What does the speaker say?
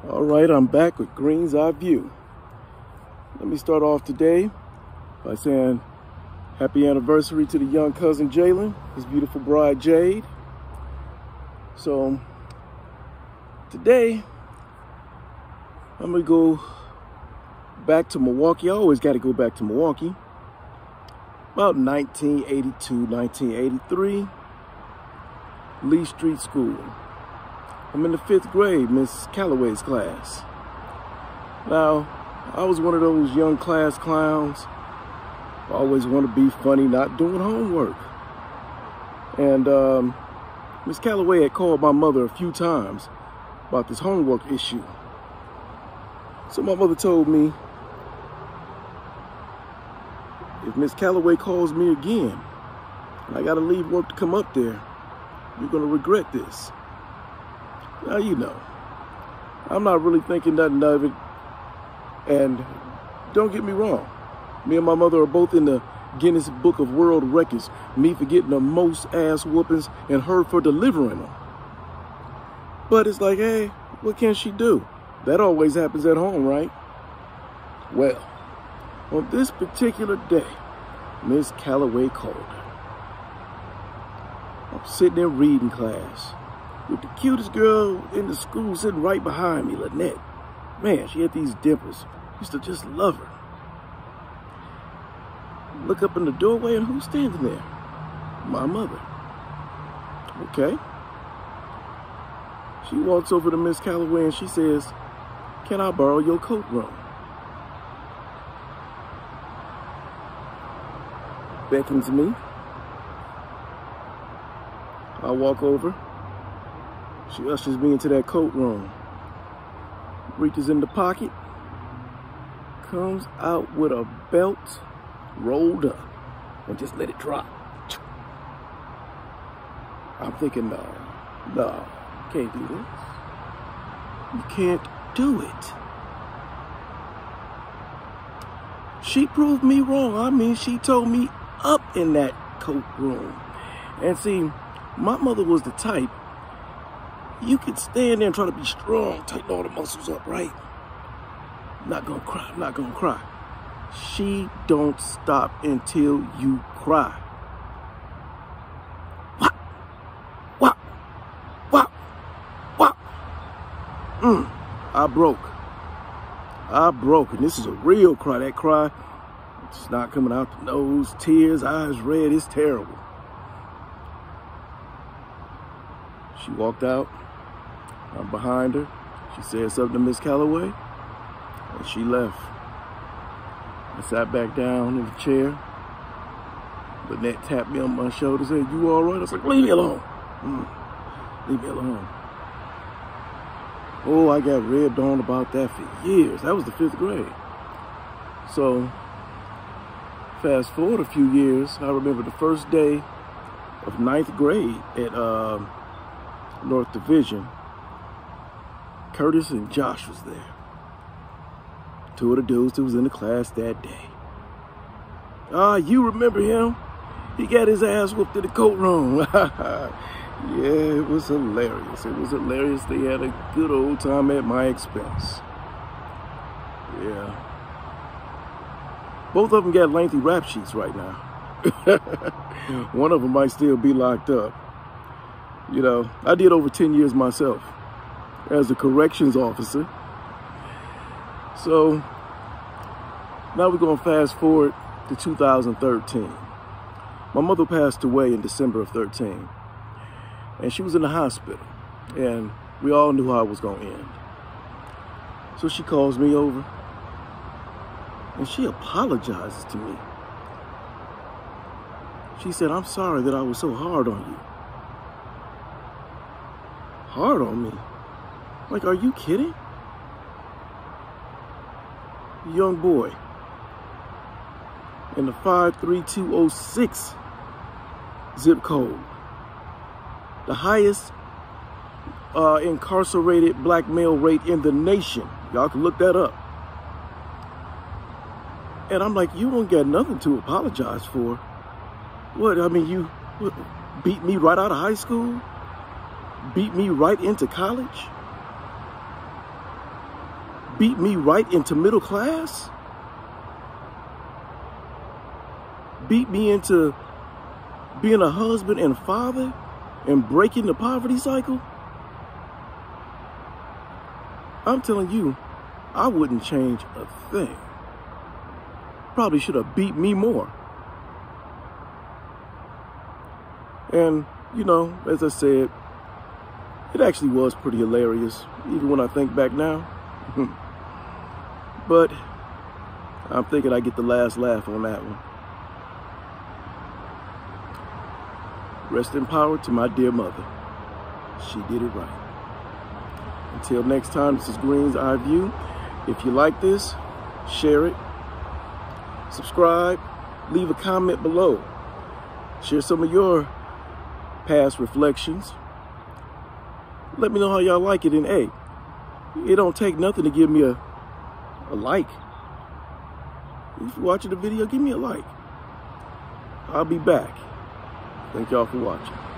All right, I'm back with Green's Eye View. Let me start off today by saying happy anniversary to the young cousin Jalen, his beautiful bride Jade. So today, I'm gonna go back to Milwaukee. I always got to go back to Milwaukee. About 1982, 1983, Lee Street School. I'm in the 5th grade, Miss Calloway's class. Now, I was one of those young class clowns. I always want to be funny, not doing homework. And Miss Calloway had called my mother a few times about this homework issue. So my mother told me, if Miss Calloway calls me again, and I gotta leave work to come up there, you're gonna regret this. Now, you know, I'm not really thinking nothing of it. And don't get me wrong, me and my mother are both in the Guinness Book of World Records, me for getting the most ass whoopings and her for delivering them. But it's like, hey, what can she do? That always happens at home, right? Well, on this particular day, Miss Calloway called her. I'm sitting in reading class with the cutest girl in the school sitting right behind me, Lynette. Man, she had these dimples. Used to just love her. Look up in the doorway and who's standing there? My mother. Okay. She walks over to Miss Calloway and she says, "Can I borrow your coat room?" Beckons me. I walk over. She ushers me into that coat room. Reaches in the pocket. Comes out with a belt rolled up and just let it drop. I'm thinking, no, can't do this. You can't do it. She proved me wrong. I mean, she told me up in that coat room. And see, my mother was the type, you could stand there and try to be strong, tighten all the muscles up, right? Not gonna cry, not gonna cry. She don't stop until you cry. Wah, wah, wah, wah. I broke, and this is a real cry. That cry, it's not coming out the nose, tears, eyes red, it's terrible. She walked out. I'm behind her. She said something to Miss Calloway, and she left. I sat back down in the chair. Lynette tapped me on my shoulder and said, "You all right?" I was like, "Leave me alone. Leave me alone." Oh, I got ribbed on about that for years. That was the 5th grade. So, fast forward a few years, I remember the first day of 9th grade at North Division. Curtis and Josh was there. 2 of the dudes that was in the class that day. Ah, you remember him? He got his ass whooped in the coat room. Yeah, it was hilarious. It was hilarious. They had a good old time at my expense. Yeah. Both of them got lengthy rap sheets right now. One of them might still be locked up. You know, I did over 10 years myself as a corrections officer. So now we're going to fast forward to 2013. My mother passed away in December of 13, and she was in the hospital, and we all knew how it was going to end. So she calls me over, and she apologizes to me. She said, "I'm sorry that I was so hard on you." Hard on me? Like, are you kidding? Young boy in the 53206 zip code, the highest incarcerated black male rate in the nation. Y'all can look that up. And I'm like, you don't got nothing to apologize for. What, I mean, you beat me right out of high school? Beat me right into college? beat me right into middle class? Beat me into being a husband and father and breaking the poverty cycle? I'm telling you, I wouldn't change a thing. Probably should have beat me more. And, you know, as I said, it actually was pretty hilarious, even when I think back now. But I'm thinking I get the last laugh on that one. Rest in power to my dear mother. She did it right. Until next time, this is Green's Eye View. If you like this, share it, subscribe, leave a comment below. Share some of your past reflections. Let me know how y'all like it. And hey, it don't take nothing to give me a like. If you're watching the video, give me a like. I'll be back. Thank y'all for watching.